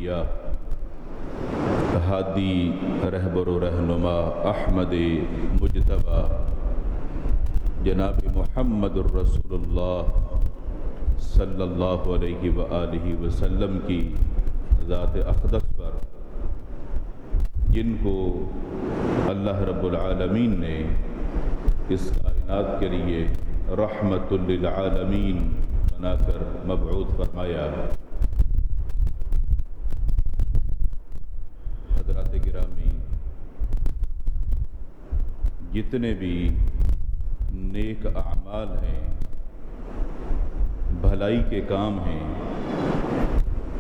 الانبیاء ہادی رہبر و رہنما احمد مجتبی جناب محمد الرسول اللہ صلی اللہ علیہ وآلہ وسلم کی ذات اقدس پر، جن کو اللہ رب العالمین نے اس کائنات کے لیے رحمت للعالمین بنا کر مبعوث فرمایا۔ حضرات گرامی، جتنے بھی نیک اعمال ہیں، بھلائی کے کام ہیں،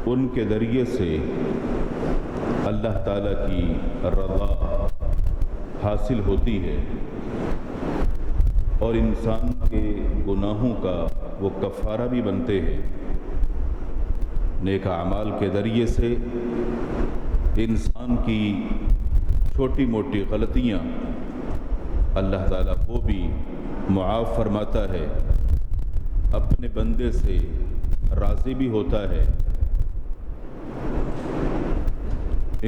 ان کے ذریعے سے اللہ تعالیٰ کی رضا حاصل ہوتی ہے اور انسان کے گناہوں کا وہ کفارہ بھی بنتے ہیں۔ نیک اعمال کے ذریعے سے انسان کی چھوٹی موٹی غلطیاں اللہ تعالیٰ وہ بھی معاف فرماتا ہے، اپنے بندے سے راضی بھی ہوتا ہے۔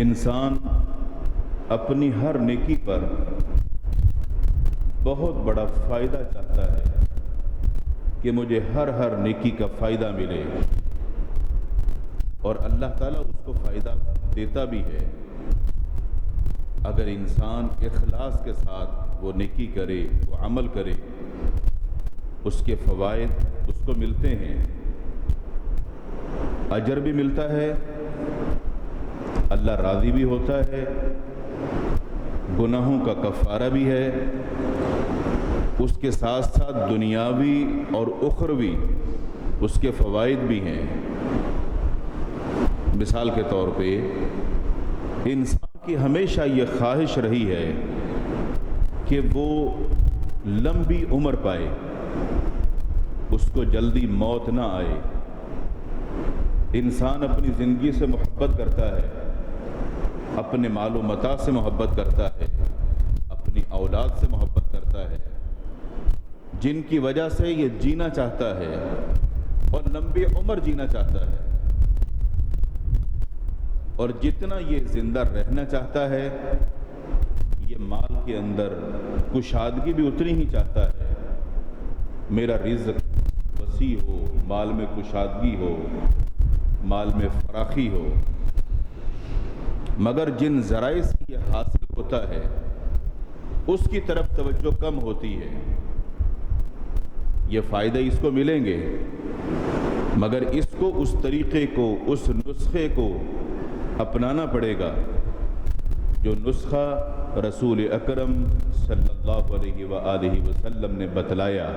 انسان اپنی ہر نیکی پر بہت بڑا فائدہ چاہتا ہے کہ مجھے ہر نیکی کا فائدہ ملے، اور اللہ تعالیٰ اس کو فائدہ دیتا بھی ہے۔ اگر انسان اخلاص کے ساتھ وہ نیکی کرے، وہ عمل کرے، اس کے فوائد اس کو ملتے ہیں، اجر بھی ملتا ہے، اللہ راضی بھی ہوتا ہے، گناہوں کا کفارہ بھی ہے، اس کے ساتھ ساتھ دنیاوی اور اخروی اس کے فوائد بھی ہیں۔ مثال کے طور پہ انسان کی ہمیشہ یہ خواہش رہی ہے کہ وہ لمبی عمر پائے، اس کو جلدی موت نہ آئے۔ انسان اپنی زندگی سے محبت کرتا ہے، اپنے مال و متاع سے محبت کرتا ہے، اپنی اولاد سے محبت کرتا ہے، جن کی وجہ سے یہ جینا چاہتا ہے اور لمبی عمر جینا چاہتا ہے، اور جتنا یہ زندہ رہنا چاہتا ہے، یہ مال کے اندر کشادگی بھی اتنی ہی چاہتا ہے۔ میرا رزق وسیع ہو، مال میں کشادگی ہو، مال میں فراخی ہو، مگر جن ذرائع سے یہ حاصل ہوتا ہے اس کی طرف توجہ کم ہوتی ہے۔ یہ فائدے اس کو ملیں گے، مگر اس کو اس طریقے کو، اس نسخے کو اپنانا پڑے گا جو نسخہ رسول اکرم صلی اللہ علیہ وآلہ وسلم نے بتلایا۔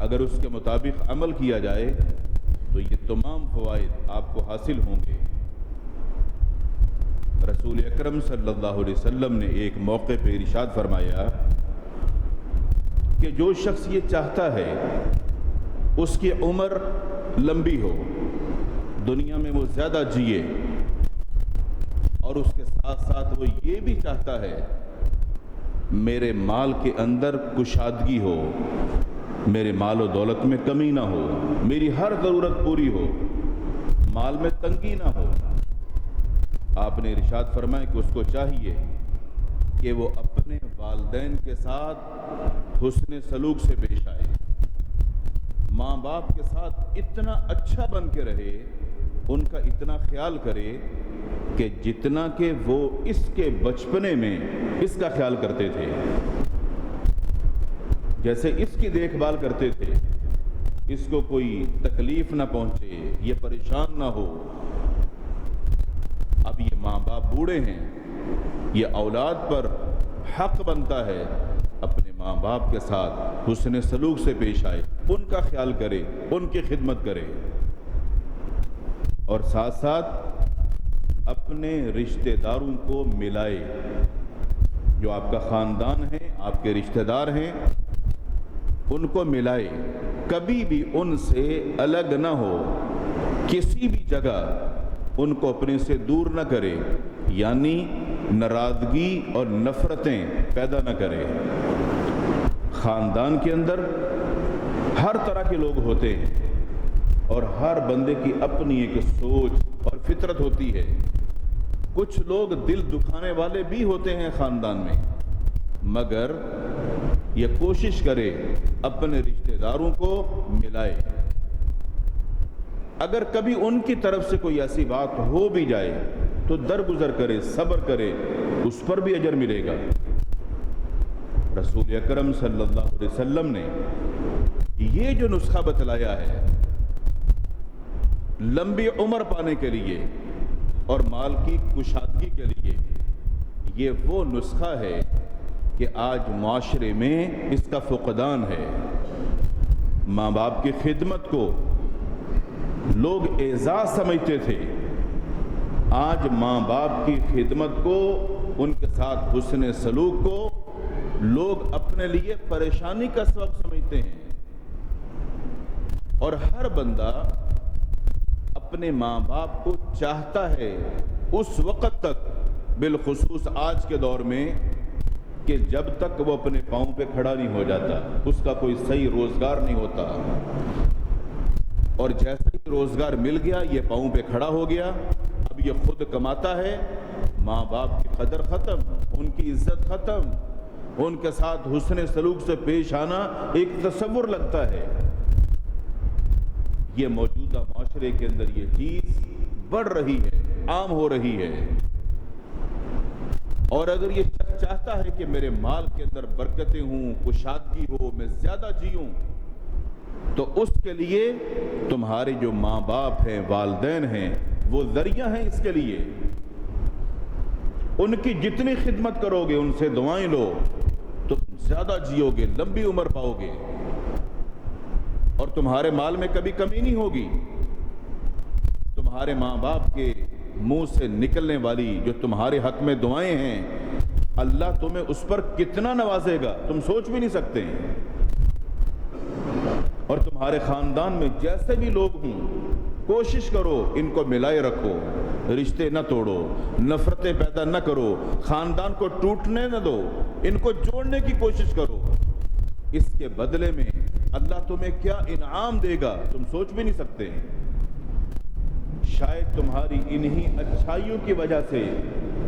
اگر اس کے مطابق عمل کیا جائے تو یہ تمام فوائد آپ کو حاصل ہوں گے۔ رسول اکرم صلی اللہ علیہ وسلم نے ایک موقع پہ ارشاد فرمایا کہ جو شخص یہ چاہتا ہے اس کی عمر لمبی ہو، دنیا میں وہ زیادہ جیے، اور اس کے ساتھ ساتھ وہ یہ بھی چاہتا ہے میرے مال کے اندر کشادگی ہو، میرے مال و دولت میں کمی نہ ہو، میری ہر ضرورت پوری ہو، مال میں تنگی نہ ہو، آپ نے ارشاد فرمایا کہ اس کو چاہیے کہ وہ اپنے والدین کے ساتھ حسن سلوک سے پیش آئے، ماں باپ کے ساتھ اتنا اچھا بن کے رہے، ان کا اتنا خیال کرے کہ جتنا کہ وہ اس کے بچپنے میں اس کا خیال کرتے تھے، جیسے اس کی دیکھ بھال کرتے تھے، اس کو کوئی تکلیف نہ پہنچے، یہ پریشان نہ ہو۔ اب یہ ماں باپ بوڑھے ہیں، یہ اولاد پر حق بنتا ہے اپنے ماں باپ کے ساتھ حسن سلوک سے پیش آئے، ان کا خیال کرے، ان کی خدمت کرے، اور ساتھ ساتھ اپنے رشتہ داروں کو ملائے۔ جو آپ کا خاندان ہے، آپ کے رشتہ دار ہیں، ان کو ملائے، کبھی بھی ان سے الگ نہ ہو، کسی بھی جگہ ان کو اپنے سے دور نہ کرے، یعنی ناراضگی اور نفرتیں پیدا نہ کرے۔ خاندان کے اندر ہر طرح کے لوگ ہوتے ہیں، اور ہر بندے کی اپنی ایک سوچ اور فطرت ہوتی ہے. کچھ لوگ دل دکھانے والے بھی ہوتے ہیں خاندان میں، مگر یہ کوشش کرے اپنے رشتہ داروں کو ملائے. اگر کبھی ان کی طرف سے کوئی ایسی بات ہو بھی جائے تو درگزر کرے، صبر کرے، اس پر بھی اجر ملے گا. رسول اکرم صلی اللہ علیہ وسلم نے یہ جو نسخہ بتلایا ہے لمبی عمر پانے کے لیے اور مال کی کشادگی کے لیے، یہ وہ نسخہ ہے کہ آج معاشرے میں اس کا فقدان ہے. ماں باپ کی خدمت کو لوگ اعزاز سمجھتے تھے، آج ماں باپ کی خدمت کو، ان کے ساتھ حسن سلوک کو لوگ اپنے لیے پریشانی کا سبب سمجھتے ہیں. اور ہر بندہ اپنے ماں باپ کو چاہتا ہے اس وقت تک، بالخصوص آج کے دور میں، کہ جب تک وہ اپنے پاؤں پہ کھڑا نہیں ہو جاتا، اس کا کوئی صحیح روزگار نہیں ہوتا. اور جیسے ہی روزگار مل گیا، یہ پاؤں پہ کھڑا ہو گیا، اب یہ خود کماتا ہے، ماں باپ کی قدر ختم، ان کی عزت ختم، ان کے ساتھ حسن سلوک سے پیش آنا ایک تصور لگتا ہے. یہ موجودہ معاشرے کے اندر یہ چیز بڑھ رہی ہے، عام ہو رہی ہے. اور اگر یہ شخص چاہتا ہے کہ میرے مال کے اندر برکتیں ہوں، کشادگی ہو، میں زیادہ جیوں، تو اس کے لیے تمہارے جو ماں باپ ہیں، والدین ہیں، وہ ذریعہ ہیں اس کے لیے. ان کی جتنی خدمت کرو گے، ان سے دعائیں لو، تم زیادہ جیو گے، لمبی عمر پاؤ گے، اور تمہارے مال میں کبھی کمی نہیں ہوگی. تمہارے ماں باپ کے منہ سے نکلنے والی جو تمہارے حق میں دعائیں ہیں، اللہ تمہیں اس پر کتنا نوازے گا تم سوچ بھی نہیں سکتے. اور تمہارے خاندان میں جیسے بھی لوگ ہوں، کوشش کرو ان کو ملائے رکھو، رشتے نہ توڑو، نفرتیں پیدا نہ کرو، خاندان کو ٹوٹنے نہ دو، ان کو جوڑنے کی کوشش کرو. اس کے بدلے میں اللہ تمہیں کیا انعام دے گا تم سوچ بھی نہیں سکتے. شاید تمہاری انہی اچھائیوں کی وجہ سے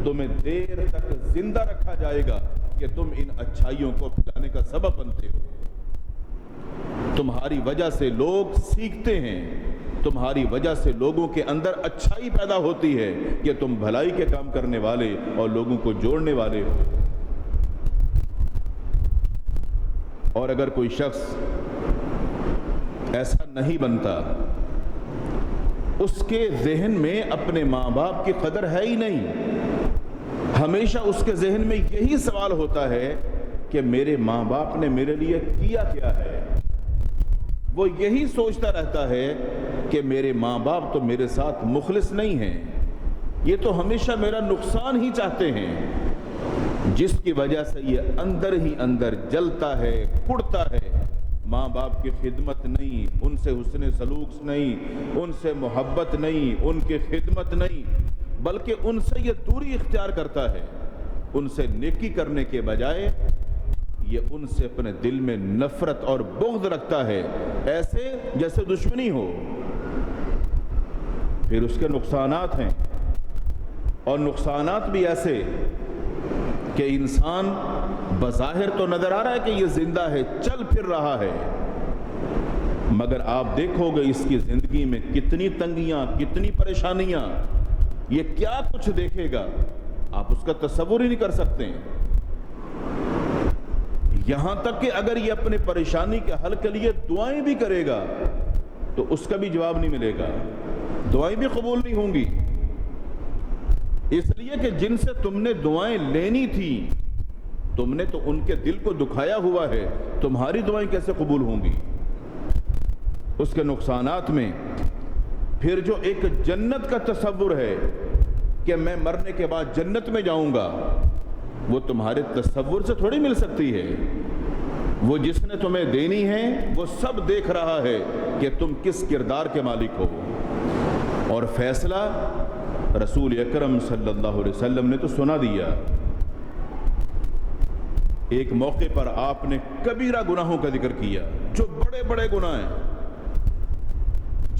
تمہیں دیر تک زندہ رکھا جائے گا کہ تم ان اچھائیوں کو پھیلانے کا سبب بنتے ہو. تمہاری وجہ سے لوگ سیکھتے ہیں، تمہاری وجہ سے لوگوں کے اندر اچھائی پیدا ہوتی ہے کہ تم بھلائی کے کام کرنے والے اور لوگوں کو جوڑنے والے ہو. اور اگر کوئی شخص ایسا نہیں بنتا، اس کے ذہن میں اپنے ماں باپ کی قدر ہے ہی نہیں، ہمیشہ اس کے ذہن میں یہی سوال ہوتا ہے کہ میرے ماں باپ نے میرے لیے کیا کیا ہے. وہ یہی سوچتا رہتا ہے کہ میرے ماں باپ تو میرے ساتھ مخلص نہیں ہیں، یہ تو ہمیشہ میرا نقصان ہی چاہتے ہیں، جس کی وجہ سے یہ اندر ہی اندر جلتا ہے، کڑتا ہے. ماں باپ کی خدمت نہیں، ان سے حسن سلوک نہیں، ان سے محبت نہیں، ان کی خدمت نہیں، بلکہ ان سے یہ دوری اختیار کرتا ہے. ان سے نیکی کرنے کے بجائے یہ ان سے اپنے دل میں نفرت اور بغض رکھتا ہے، ایسے جیسے دشمنی ہو. پھر اس کے نقصانات ہیں، اور نقصانات بھی ایسے کہ انسان بظاہر تو نظر آ رہا ہے کہ یہ زندہ ہے، چل پھر رہا ہے، مگر آپ دیکھو گے اس کی زندگی میں کتنی تنگیاں، کتنی پریشانیاں، یہ کیا کچھ دیکھے گا آپ اس کا تصور ہی نہیں کر سکتے. یہاں تک کہ اگر یہ اپنے پریشانی کے حل کے لیے دعائیں بھی کرے گا تو اس کا بھی جواب نہیں ملے گا، دعائیں بھی قبول نہیں ہوں گی. اس لیے کہ جن سے تم نے دعائیں لینی تھی، تم نے تو ان کے دل کو دکھایا ہوا ہے، تمہاری دعائیں کیسے قبول ہوں گی. اس کے نقصانات میں پھر جو ایک جنت کا تصور ہے کہ میں مرنے کے بعد جنت میں جاؤں گا، وہ تمہارے تصور سے تھوڑی مل سکتی ہے. وہ جس نے تمہیں دینی ہے وہ سب دیکھ رہا ہے کہ تم کس کردار کے مالک ہو. اور فیصلہ رسول اکرم صلی اللہ علیہ وسلم نے تو سنا دیا. ایک موقع پر آپ نے کبیرہ گناہوں کا ذکر کیا، جو بڑے بڑے گناہ ہیں،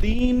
3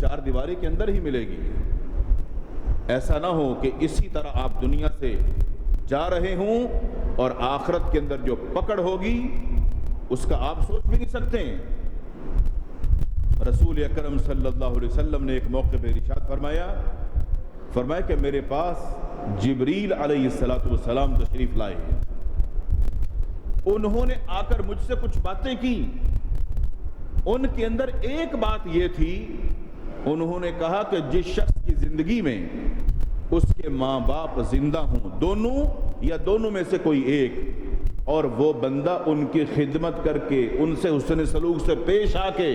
چار دیواری کے اندر ہی ملے گی. ایسا نہ ہو کہ اسی طرح آپ دنیا سے جا رہے ہوں اور آخرت کے اندر جو پکڑ ہوگی اس کا آپ سوچ بھی نہیں سکتے. رسول اکرم صلی اللہ علیہ وسلم نے ایک موقع پہ ارشاد فرمایا کہ میرے پاس جبریل علیہ السلام تشریف لائے. انہوں نے آ کر مجھ سے کچھ باتیں کی. ان کے اندر ایک بات یہ تھی, انہوں نے کہا کہ جس شخص کی زندگی میں اس کے ماں باپ زندہ ہوں, دونوں یا دونوں میں سے کوئی ایک, اور وہ بندہ ان کی خدمت کر کے ان سے حسن سلوک سے پیش آ کے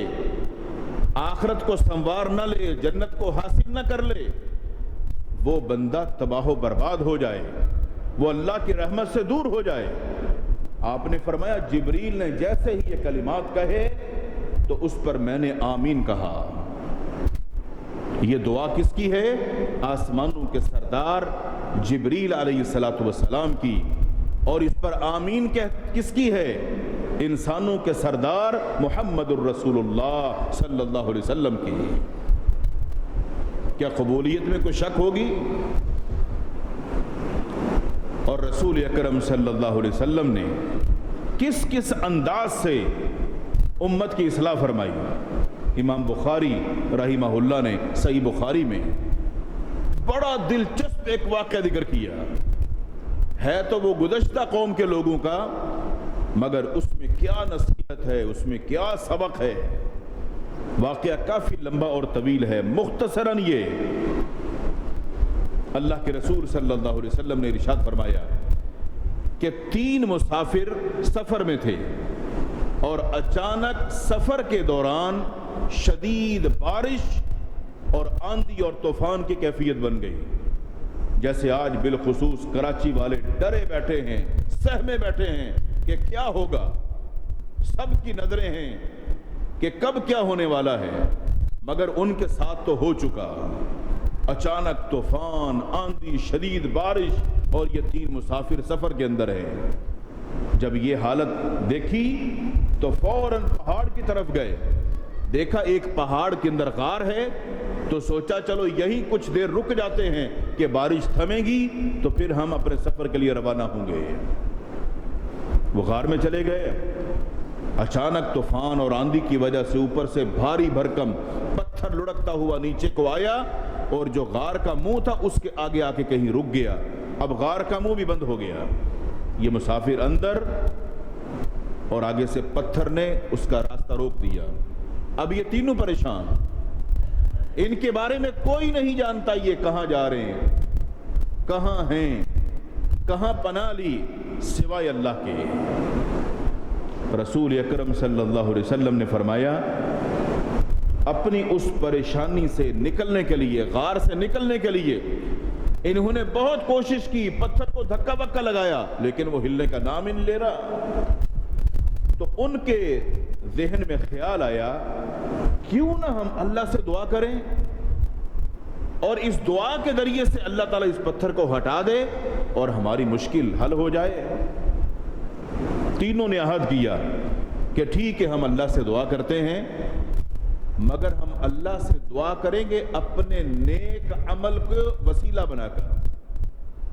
آخرت کو سنوار نہ لے, جنت کو حاصل نہ کر لے, وہ بندہ تباہ و برباد ہو جائے, وہ اللہ کی رحمت سے دور ہو جائے. آپ نے فرمایا جبریل نے جیسے ہی یہ کلمات کہے تو اس پر میں نے آمین کہا. یہ دعا کس کی ہے؟ آسمانوں کے سردار جبریل علیہ السلام کی. اور اس پر آمین کس کی ہے؟ انسانوں کے سردار محمد الرسول اللہ صلی اللہ علیہ وسلم کی. کیا قبولیت میں کوئی شک ہوگی؟ اور رسول اکرم صلی اللہ علیہ وسلم نے کس کس انداز سے امت کی اصلاح فرمائی. امام بخاری رحمہ اللہ نے صحیح بخاری میں بڑا دلچسپ ایک واقعہ ذکر کیا ہے. تو وہ گزشتہ قوم کے لوگوں کا, مگر اس میں کیا نصیحت ہے, اس میں کیا سبق ہے. واقعہ کافی لمبا اور طویل ہے. مختصراً یہ اللہ کے رسول صلی اللہ علیہ وسلم نے ارشاد فرمایا کہ 3 مسافر سفر میں تھے اور اچانک سفر کے دوران شدید بارش اور آندھی اور طوفان کی کیفیت بن گئی. جیسے آج بالخصوص کراچی والے ڈرے بیٹھے ہیں, سہمے بیٹھے ہیں کہ کیا ہوگا. سب کی نظریں ہیں کہ کب کیا ہونے والا ہے, مگر ان کے ساتھ تو ہو چکا. اچانک طوفان, آندھی, شدید بارش, اور یہ 3 مسافر سفر کے اندر ہیں. جب یہ حالت دیکھی تو فوراً پہاڑ کی طرف گئے. دیکھا ایک پہاڑ کے اندر غار ہے, تو سوچا چلو یہی کچھ دیر رک جاتے ہیں کہ بارش تھمے گی تو پھر ہم اپنے سفر کے لیے روانہ ہوں گے. وہ غار میں چلے گئے. اچانک طوفان اور آندھی کی وجہ سے اوپر سے بھاری بھرکم پتھر لڑکتا ہوا نیچے کو آیا, اور جو غار کا منہ تھا اس کے آگے آ کے کہیں رک گیا. اب غار کا منہ بھی بند ہو گیا. یہ مسافر اندر, اور آگے سے پتھر نے اس کا راستہ روک دیا. اب یہ تینوں پریشان, ان کے بارے میں کوئی نہیں جانتا یہ کہاں جا رہے ہیں, کہاں ہیں, کہاں پناہ لی, سوائے اللہ کے. رسول اکرم صلی اللہ علیہ وسلم نے فرمایا اپنی اس پریشانی سے نکلنے کے لیے, غار سے نکلنے کے لیے انہوں نے بہت کوشش کی, پتھر کو دھکا بکا لگایا, لیکن وہ ہلنے کا نام ہی نہیں لے رہا. تو ان کے ذہن میں خیال آیا کیوں نہ ہم اللہ سے دعا کریں اور اس دعا کے ذریعے سے اللہ تعالیٰ اس پتھر کو ہٹا دے اور ہماری مشکل حل ہو جائے. تینوں نے عہد کیا کہ ٹھیک ہے ہم اللہ سے دعا کرتے ہیں, مگر ہم اللہ سے دعا کریں گے اپنے نیک عمل کو وسیلہ بنا کر.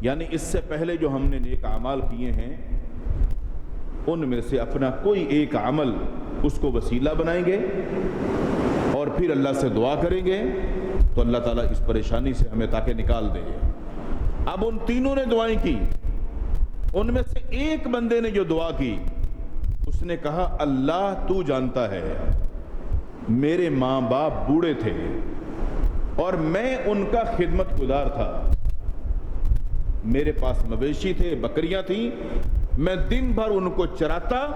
یعنی اس سے پہلے جو ہم نے نیک اعمال کیے ہیں ان میں سے اپنا کوئی ایک عمل اس کو وسیلہ بنائیں گے اور پھر اللہ سے دعا کریں گے تو اللہ تعالیٰ اس پریشانی سے ہمیں تاکہ نکال دے. اب ان تینوں نے دعائیں کی. ان میں سے ایک بندے نے جو دعا کی اس نے کہا اللہ تو جانتا ہے میرے ماں باپ بوڑھے تھے اور میں ان کا خدمت گزار تھا. میرے پاس مویشی تھے, بکریاں تھیں, میں دن بھر ان کو چراتا,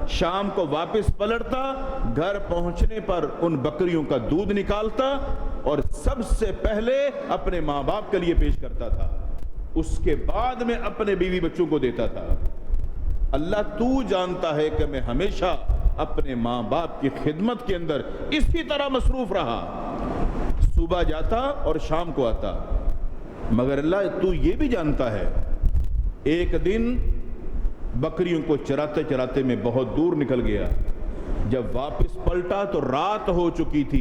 شام کو واپس پلٹتا, گھر پہنچنے پر ان بکریوں کا دودھ نکالتا اور سب سے پہلے اپنے ماں باپ کے لیے پیش کرتا تھا, اس کے بعد میں اپنے بیوی بچوں کو دیتا تھا. اللہ تو جانتا ہے کہ میں ہمیشہ اپنے ماں باپ کی خدمت کے اندر اسی طرح مصروف رہا, صبح جاتا اور شام کو آتا. مگر اللہ تو یہ بھی جانتا ہے ایک دن بکریوں کو چراتے چراتے میں بہت دور نکل گیا, جب واپس پلٹا تو رات ہو چکی تھی,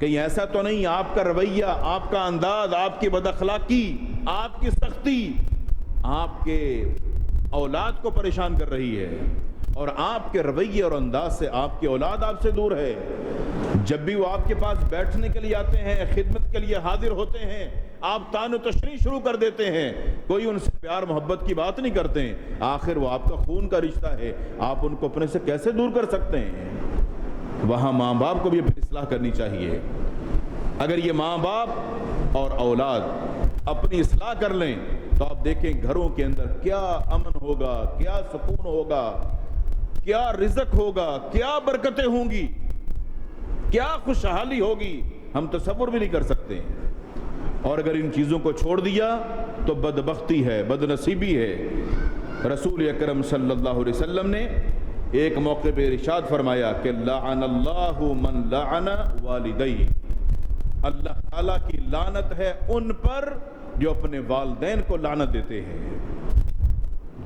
کہیں ایسا تو نہیں آپ کا رویہ، آپ کا انداز، آپ کی بد اخلاقی، آپ کی سختی آپ کے اولاد کو پریشان کر رہی ہے، اور آپ کے رویے اور انداز سے آپ کی اولاد آپ سے دور ہے۔ جب بھی وہ آپ کے پاس بیٹھنے کے لیے آتے ہیں، خدمت کے لیے حاضر ہوتے ہیں، آپ تان و تشریح شروع کر دیتے ہیں، کوئی ان سے پیار محبت کی بات نہیں کرتے ہیں۔ آخر وہ آپ کا خون کا رشتہ ہے، آپ ان کو اپنے سے کیسے دور کر سکتے ہیں؟ وہاں ماں باپ کو بھی اپنی اصلاح کرنی چاہیے۔ اگر یہ ماں باپ اور اولاد اپنی اصلاح کر لیں تو آپ دیکھیں گھروں کے اندر کیا امن ہوگا، کیا سکون ہوگا، کیا رزق ہوگا، کیا برکتیں ہوں گی، کیا خوشحالی ہوگی، ہم تصور بھی نہیں کر سکتے۔ اور اگر ان چیزوں کو چھوڑ دیا تو بدبختی ہے، بدنصیبی ہے۔ رسول اکرم صلی اللہ علیہ وسلم نے ایک موقع پہ ارشاد فرمایا کہ لعن اللہ من لعن والدیہ، اللہ تعالیٰ کی لعنت ہے ان پر جو اپنے والدین کو لعنت دیتے ہیں۔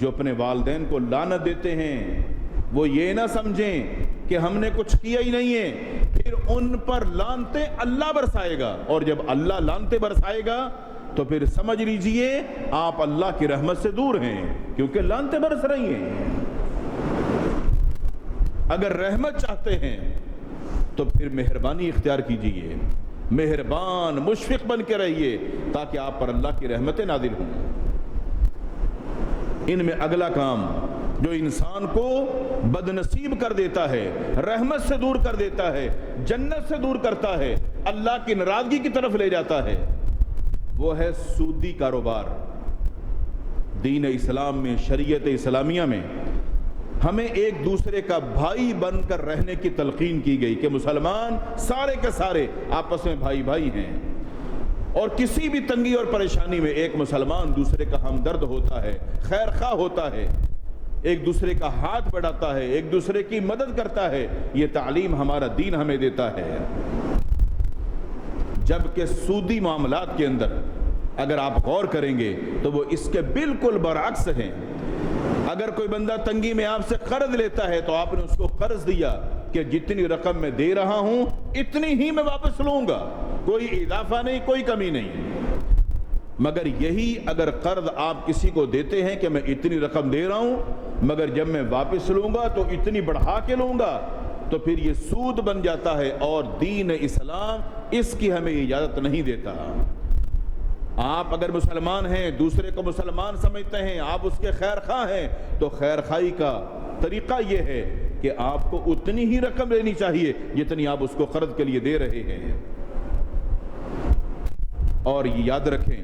جو اپنے والدین کو لعنت دیتے ہیں وہ یہ نہ سمجھیں کہ ہم نے کچھ کیا ہی نہیں ہے، پھر ان پر لعنتیں اللہ برسائے گا، اور جب اللہ لعنتیں برسائے گا تو پھر سمجھ لیجئے آپ اللہ کی رحمت سے دور ہیں، کیونکہ لعنتیں برس رہی ہیں۔ اگر رحمت چاہتے ہیں تو پھر مہربانی اختیار کیجئے، مہربان مشفق بن کے رہیے تاکہ آپ پر اللہ کی رحمتیں نازل ہوں۔ ان میں اگلا کام جو انسان کو بدنصیب کر دیتا ہے، رحمت سے دور کر دیتا ہے، جنت سے دور کرتا ہے، اللہ کی ناراضگی کی طرف لے جاتا ہے، وہ ہے سودی کاروبار۔ دین اسلام میں، شریعت اسلامیہ میں ہمیں ایک دوسرے کا بھائی بن کر رہنے کی تلقین کی گئی کہ مسلمان سارے کے سارے آپس میں بھائی بھائی ہیں، اور کسی بھی تنگی اور پریشانی میں ایک مسلمان دوسرے کا ہمدرد ہوتا ہے، خیر خواہ ہوتا ہے، ایک دوسرے کا ہاتھ بڑھاتا ہے، ایک دوسرے کی مدد کرتا ہے۔ یہ تعلیم ہمارا دین ہمیں دیتا ہے۔ جبکہ سودی معاملات کے اندر اگر آپ غور کریں گے تو وہ اس کے بالکل برعکس ہیں۔ اگر کوئی بندہ تنگی میں آپ سے قرض لیتا ہے تو آپ نے اس کو قرض دیا کہ جتنی رقم میں دے رہا ہوں اتنی ہی میں واپس لوں گا، کوئی اضافہ نہیں، کوئی کمی نہیں۔ مگر یہی اگر قرض آپ کسی کو دیتے ہیں کہ میں اتنی رقم دے رہا ہوں مگر جب میں واپس لوں گا تو اتنی بڑھا کے لوں گا، تو پھر یہ سود بن جاتا ہے، اور دین اسلام اس کی ہمیں اجازت نہیں دیتا۔ آپ اگر مسلمان ہیں، دوسرے کو مسلمان سمجھتے ہیں، آپ اس کے خیر خواہ ہیں، تو خیر خواہی کا طریقہ یہ ہے کہ آپ کو اتنی ہی رقم لینی چاہیے جتنی آپ اس کو قرض کے لیے دے رہے ہیں۔ اور یہ یاد رکھیں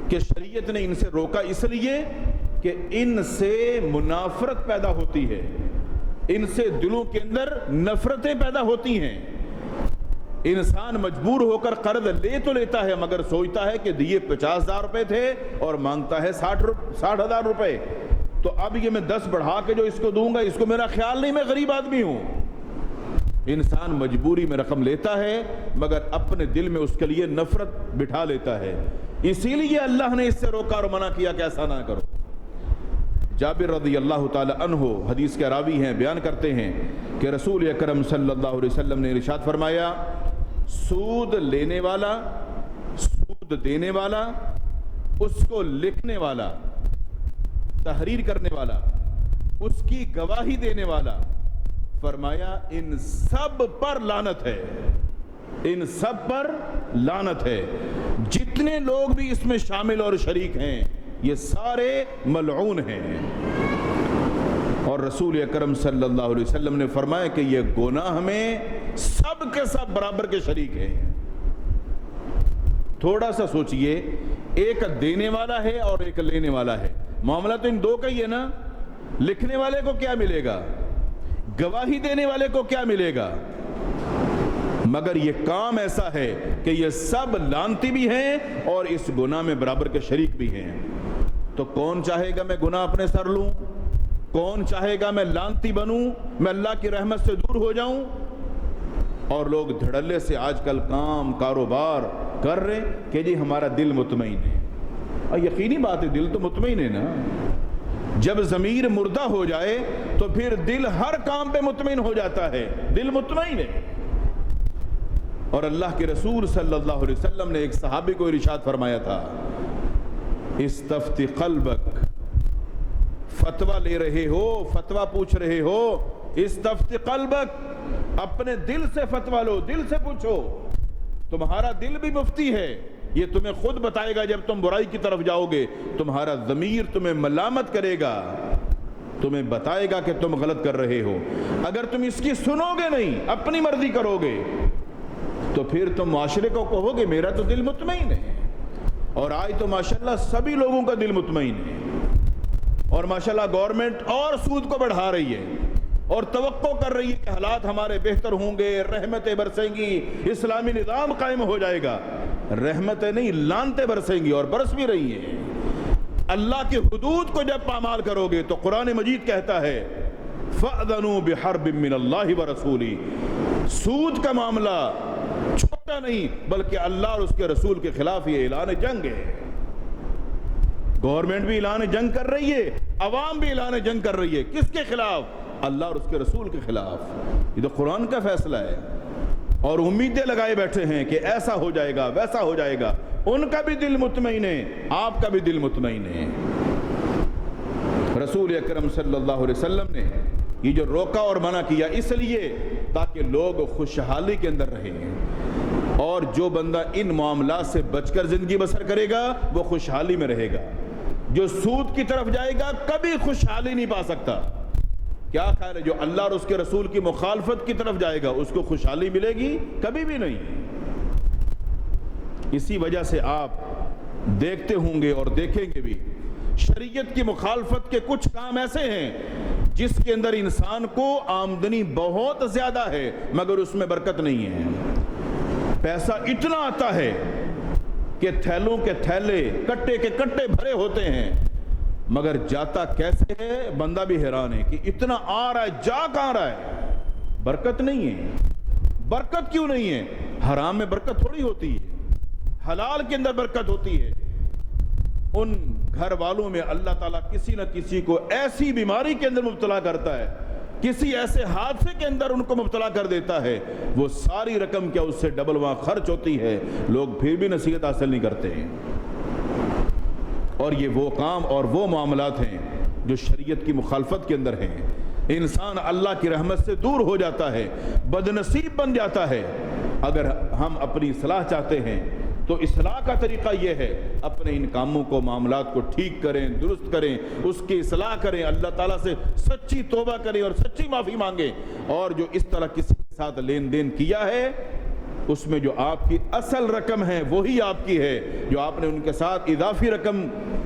کہ شریعت نے ان سے روکا اس لیے کہ ان سے منافرت پیدا ہوتی ہے، ان سے دلوں کے اندر نفرتیں پیدا ہوتی ہیں۔ انسان مجبور ہو کر قرض لے تو لیتا ہے مگر سوچتا ہے کہ دیے 50,000 روپے تھے اور مانگتا ہے 60,000 روپے، تو اب یہ میں 10 بڑھا کے جو اس کو دوں گا، اس کو میرا خیال نہیں، میں غریب آدمی ہوں۔ انسان مجبوری میں رقم لیتا ہے مگر اپنے دل میں اس کے لیے نفرت بٹھا لیتا ہے، اسی لیے اللہ نے اس سے روکا اور منع کیا کہ ایسا نہ کرو۔ جابر رضی اللہ تعالی عنہ حدیث کے راوی ہیں، بیان کرتے ہیں کہ رسول اکرم صلی اللہ علیہ وسلم نے ارشاد فرمایا، سود لینے والا، سود دینے والا، اس کو لکھنے والا، تحریر کرنے والا، اس کی گواہی دینے والا، فرمایا ان سب پر لعنت ہے، ان سب پر لعنت ہے۔ جتنے لوگ بھی اس میں شامل اور شریک ہیں یہ سارے ملعون ہیں۔ اور رسول اکرم صلی اللہ علیہ وسلم نے فرمایا کہ یہ گناہ میں سب کے سب برابر کے شریک ہیں۔ تھوڑا سا سوچئے، ایک دینے والا ہے اور ایک لینے والا ہے، معاملہ تو ان دو کا ہی ہے نا۔ لکھنے والے کو کیا ملے گا، گواہی دینے والے کو کیا ملے گا، مگر یہ کام ایسا ہے کہ یہ سب لعنتی بھی ہیں اور اس گناہ میں برابر کے شریک بھی ہیں۔ تو کون چاہے گا میں گناہ اپنے سر لوں؟ کون چاہے گا میں لعنتی بنوں، میں اللہ کی رحمت سے دور ہو جاؤں؟ اور لوگ دھڑلے سے آج کل کام کاروبار کر رہے کہ جی ہمارا دل مطمئن ہے، اور یقینی بات ہے دل تو مطمئن ہے نا۔ جب ضمیر مردہ ہو جائے تو پھر دل ہر کام پہ مطمئن ہو جاتا ہے، دل مطمئن ہے۔ اور اللہ کے رسول صلی اللہ علیہ وسلم نے ایک صحابی کو ارشاد فرمایا تھا، استفتی قلبک، فتویٰ لے رہے ہو، فتویٰ پوچھ رہے ہو، استفتی قلبک، اپنے دل سے فتویٰ لو، دل سے پوچھو۔ تمہارا دل بھی مفتی ہے، یہ تمہیں خود بتائے گا جب تم برائی کی طرف جاؤ گے، تمہارا ضمیر تمہیں ملامت کرے گا، تمہیں بتائے گا کہ تم غلط کر رہے ہو۔ اگر تم اس کی سنو گے نہیں، اپنی مرضی کرو گے، تو پھر تم معاشرے کو کہو گے میرا تو دل مطمئن ہے۔ اور آج تو ماشاءاللہ سبھی لوگوں کا دل مطمئن ہے، اور ماشاءاللہ گورنمنٹ اور سود کو بڑھا رہی ہے اور توقع کر رہی ہے کہ حالات ہمارے بہتر ہوں گے، رحمتیں برسیں گی، اسلامی نظام قائم ہو جائے گا۔ رحمتیں نہیں، لعنتیں برسیں گی، اور برس بھی رہی ہیں۔ اللہ کی حدود کو جب پامال کرو گے تو قرآن مجید کہتا ہے فَأْذَنُوا بِحَرْبٍ مِّنَ اللَّهِ وَرَسُولِهِ، سود کا معاملہ چھوٹا نہیں بلکہ اللہ اور اس کے رسول کے خلاف یہ اعلان جنگ ہے۔ گورنمنٹ بھی اعلان جنگ کر رہی ہے، عوام بھی اعلان جنگ کر رہی ہے، کس کے خلاف؟ اللہ اور اس کے رسول کے خلاف۔ یہ تو قرآن کا فیصلہ ہے، اور امیدیں لگائے بیٹھے ہیں کہ ایسا ہو جائے گا، ویسا ہو جائے گا۔ ان کا بھی دل مطمئن ہے، آپ کا بھی دل مطمئن ہے۔ رسول اکرم صلی اللہ علیہ وسلم نے یہ جو روکا اور منع کیا اس لیے تاکہ لوگ خوشحالی کے اندر رہیں، اور جو بندہ ان معاملات سے بچ کر زندگی بسر کرے گا وہ خوشحالی میں رہے گا۔ جو سود کی طرف جائے گا کبھی خوشحالی نہیں پا سکتا۔ کیا خیال ہے جو اللہ اور اس کے رسول کی مخالفت کی طرف جائے گا اس کو خوشحالی ملے گی؟ کبھی بھی نہیں۔ اسی وجہ سے آپ دیکھتے ہوں گے اور دیکھیں گے بھی، شریعت کی مخالفت کے کچھ کام ایسے ہیں جس کے اندر انسان کو آمدنی بہت زیادہ ہے مگر اس میں برکت نہیں ہے۔ پیسہ اتنا آتا ہے کہ تھیلوں کے تھیلے، کٹے کے کٹے بھرے ہوتے ہیں، مگر جاتا کیسے ہے بندہ بھی حیران ہے کہ اتنا آ رہا ہے، جا کہاں رہا ہے؟ برکت نہیں ہے۔ برکت کیوں نہیں ہے؟ حرام میں برکت تھوڑی ہوتی ہے، حلال کے اندر برکت ہوتی ہے۔ ان گھر والوں میں اللہ تعالیٰ کسی نہ کسی کو ایسی بیماری کے اندر مبتلا کرتا ہے، کسی ایسے حادثے کے اندر ان کو مبتلا کر دیتا ہے، وہ ساری رقم کیا اس سے ڈبل وہاں خرچ ہوتی ہے، لوگ پھر بھی نصیحت حاصل نہیں کرتے ہیں۔ اور یہ وہ کام اور وہ معاملات ہیں جو شریعت کی مخالفت کے اندر ہیں۔ انسان اللہ کی رحمت سے دور ہو جاتا ہے، بدنصیب بن جاتا ہے۔ اگر ہم اپنی اصلاح چاہتے ہیں تو اصلاح کا طریقہ یہ ہے اپنے ان کاموں کو، معاملات کو ٹھیک کریں، درست کریں، اس کی اصلاح کریں، اللہ تعالیٰ سے سچی توبہ کریں اور سچی معافی مانگیں، اور جو اس طرح کسی کے ساتھ لین دین کیا ہے اس میں جو آپ کی اصل رقم ہے وہی آپ کی ہے، جو آپ نے ان کے ساتھ اضافی رقم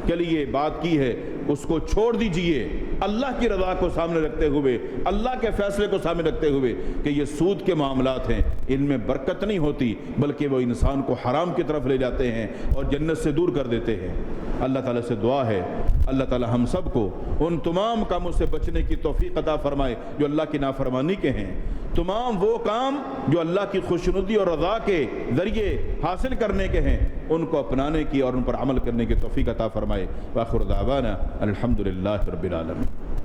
کے لیے بات کی ہے اس کو چھوڑ دیجئے، اللہ کی رضا کو سامنے رکھتے ہوئے، اللہ کے فیصلے کو سامنے رکھتے ہوئے کہ یہ سود کے معاملات ہیں، ان میں برکت نہیں ہوتی بلکہ وہ انسان کو حرام کی طرف لے جاتے ہیں اور جنت سے دور کر دیتے ہیں۔ اللہ تعالیٰ سے دعا ہے اللہ تعالیٰ ہم سب کو ان تمام کاموں سے بچنے کی توفیق عطا فرمائے جو اللہ کی نافرمانی کے ہیں، تمام وہ کام جو اللہ کی خوشنودی اور رضا کے ذریعے حاصل کرنے کے ہیں ان کو اپنانے کی اور ان پر عمل کرنے کی توفیق عطا فرمائے۔ وآخر دعوانا الحمدللہ رب العالمین۔